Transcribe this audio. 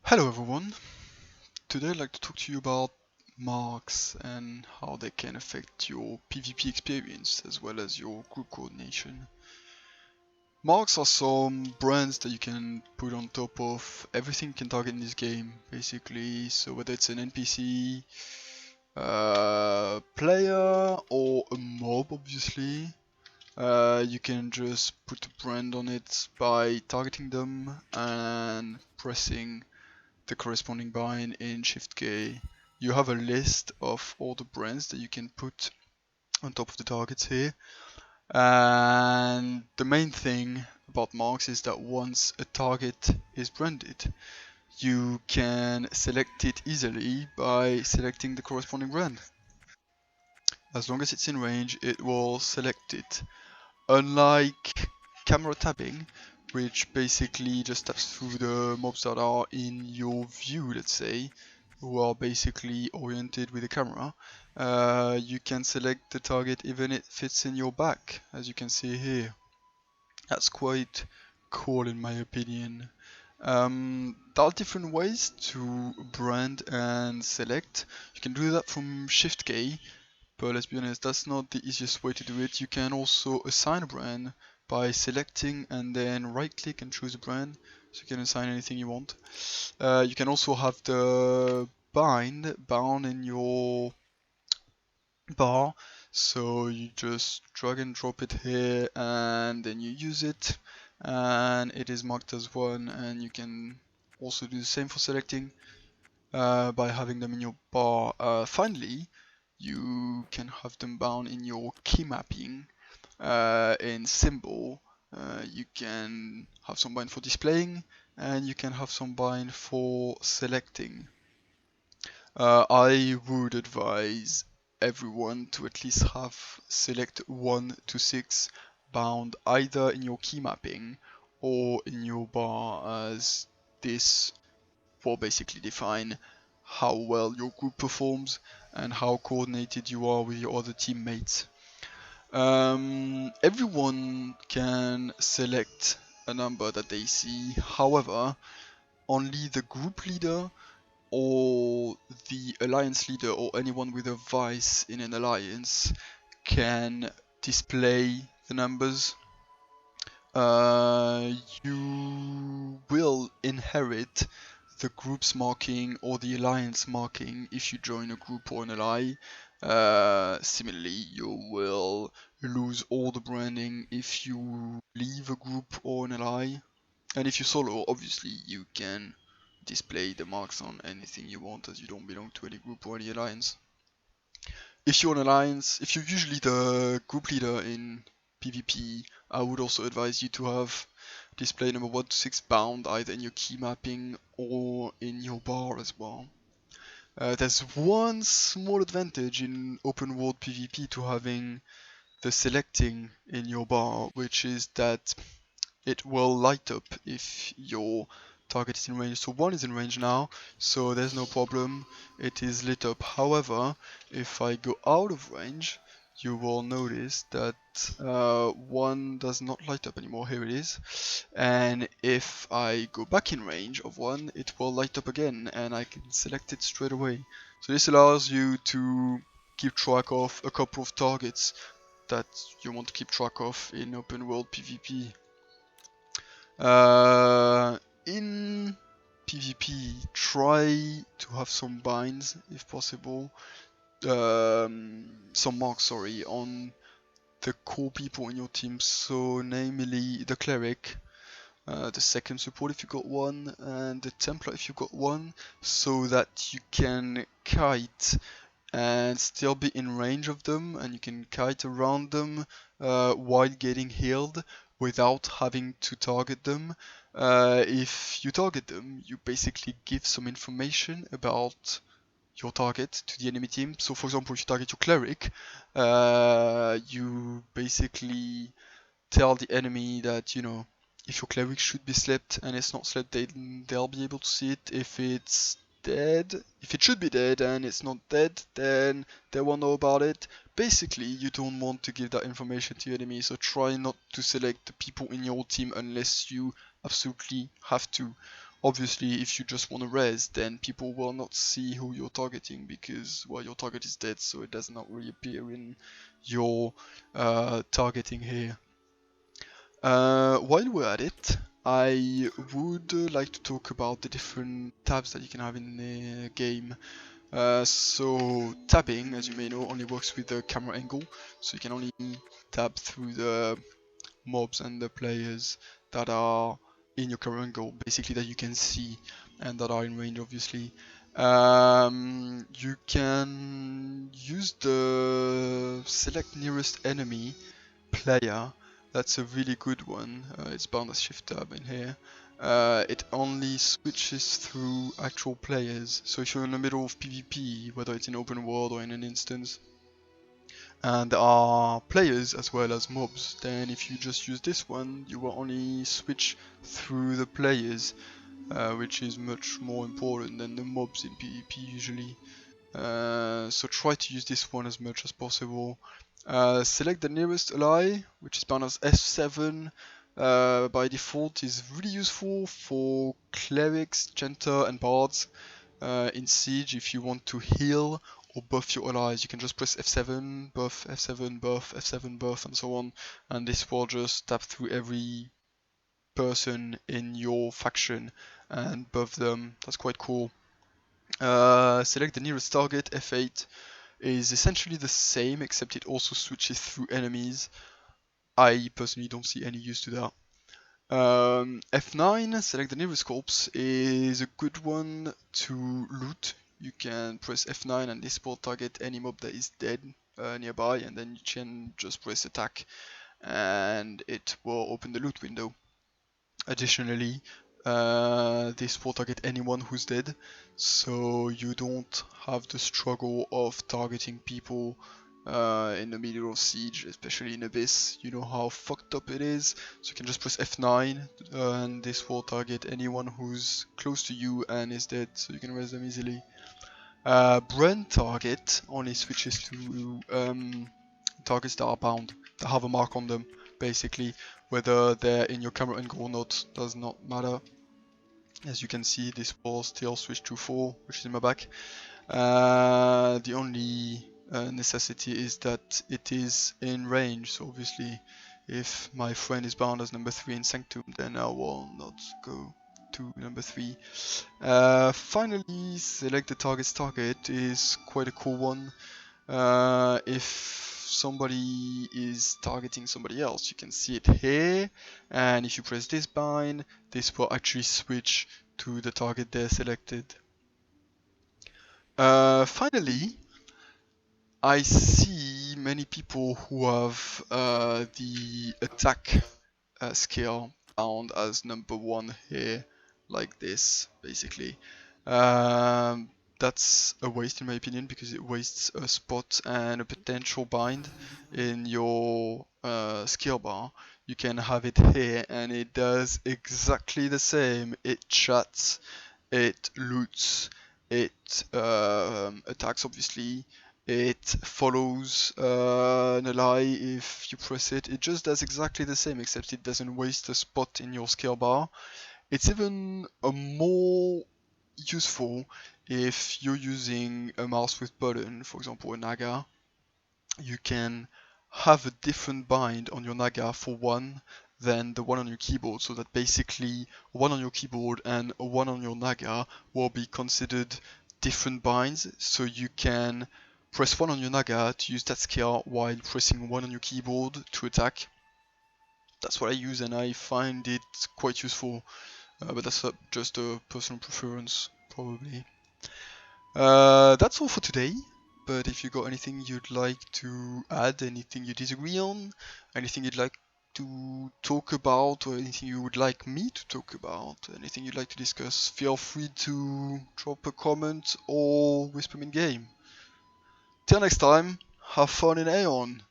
Hello everyone, today I'd like to talk to you about marks and how they can affect your PvP experience as well as your group coordination. Marks are some brands that you can put on top of everything you can target in this game, basically. So whether it's an NPC, player, or a mob, obviously, you can just put a brand on it by targeting them and pressing the corresponding bind in Shift K. You have a list of all the brands that you can put on top of the targets here. And the main thing about marks is that once a target is branded, you can select it easily by selecting the corresponding brand. As long as it's in range, it will select it. Unlike camera tapping, which basically just taps through the mobs that are in your view, let's say, who are basically oriented with the camera, you can select the target even if it's in your back, as you can see here. That's quite cool in my opinion. There are different ways to brand and select. You can do that from Shift K, but let's be honest, that's not the easiest way to do it. You can also assign a brand by selecting and then right click and choose a brand, so you can assign anything you want. You can also have the bound in your bar, so you just drag and drop it here and then you use it and it is marked as one, and you can also do the same for selecting by having them in your bar. Finally, you can have them bound in your key mapping in symbol. You can have some bind for displaying and you can have some bind for selecting. I would advise everyone to at least have select 1 to 6 bound either in your key mapping or in your bar, as this will basically define how well your group performs and how coordinated you are with your other teammates. Everyone can select a number that they see, however, only the group leader or the alliance leader or anyone with a vice in an alliance can display the numbers. You will inherit the group's marking or the alliance marking if you join a group or an ally. Similarly, you will lose all the branding if you leave a group or an ally. And if you solo, obviously you can display the marks on anything you want, as you don't belong to any group or any alliance. If you're an alliance, if you're usually the group leader in PvP, I would also advise you to have display number 1 to 6 bound either in your key mapping or in your bar as well. There's one small advantage in open world PvP to having the selecting in your bar, which is that it will light up if your target is in range. So 1 is in range now, so there's no problem, it is lit up. However, if I go out of range, you will notice that 1 does not light up anymore. Here it is. And if I go back in range of 1, it will light up again and I can select it straight away. So this allows you to keep track of a couple of targets that you want to keep track of in open world PvP. In PvP, try to have some binds if possible. Some marks, sorry, on the core people in your team. So, namely the cleric, the second support if you got one, and the Templar if you got one, so that you can kite and still be in range of them, and you can kite around them while getting healed without having to target them. If you target them, you basically give some information about your target to the enemy team. So for example, if you target your cleric, you basically tell the enemy that, you know, if your cleric should be slept and it's not slept, they'll be able to see it. If it's dead, if it should be dead and it's not dead, then they won't know about it. Basically, you don't want to give that information to your enemy, so try not to select the people in your team unless you absolutely have to. Obviously, if you just want to res, then people will not see who you're targeting because, well, your target is dead, so it does not really appear in your targeting here. While we're at it, I would like to talk about the different tabs that you can have in the game. So tabbing, as you may know, only works with the camera angle, so you can only tab through the mobs and the players that are in your camera angle, basically that you can see and that are in range, obviously. You can use the select nearest enemy player. That's a really good one. It's bound as shift tab in here. It only switches through actual players. So if you're in the middle of PvP, whether it's in open world or in an instance, and there are players as well as mobs, then if you just use this one, you will only switch through the players, which is much more important than the mobs in PvP usually. So try to use this one as much as possible. Select the nearest ally, which is bound as F7. By default is really useful for clerics, chanter and bards. In Siege, if you want to heal or buff your allies, you can just press F7, buff, F7, buff, F7, buff, and so on, and this will just tap through every person in your faction and buff them. That's quite cool. Select the nearest target, F8 is essentially the same, except it also switches through enemies. I personally don't see any use to that. F9, select the nearest corpse, is a good one to loot. You can press F9 and this will target any mob that is dead nearby, and then you can just press attack and it will open the loot window. Additionally, this will target anyone who's dead, so you don't have the struggle of targeting people in the middle of Siege, especially in Abyss. You know how fucked up it is, so you can just press F9 and this will target anyone who's close to you and is dead, so you can res them easily. Brand target only switches to targets that are bound, that have a mark on them, basically. Whether they're in your camera angle or not does not matter. As you can see, this will still switch to 4, which is in my back. The only necessity is that it is in range, so obviously if my friend is bound as number 3 in Sanctum, then I will not go to number 3. Finally, select the target's target is quite a cool one. If somebody is targeting somebody else, you can see it here, and if you press this bind, this will actually switch to the target they selected. Finally, I see many people who have the attack skill bound as number 1 here, like this, basically. That's a waste in my opinion, because it wastes a spot and a potential bind in your skill bar. You can have it here and it does exactly the same. It chats, it loots, it attacks obviously, it follows an ally if you press it. It just does exactly the same, except it doesn't waste a spot in your skill bar. It's even a more useful if you're using a mouse with button, for example a Naga. You can have a different bind on your Naga for one than the one on your keyboard, so that basically one on your keyboard and one on your Naga will be considered different binds, so you can press one on your Naga to use that skill while pressing one on your keyboard to attack. That's what I use and I find it quite useful. But that's just a personal preference, probably. That's all for today. But if you got anything you'd like to add, anything you disagree on, anything you'd like to talk about, or anything you would like me to talk about, anything you'd like to discuss, feel free to drop a comment or whisper in game. Till next time, have fun in Aion!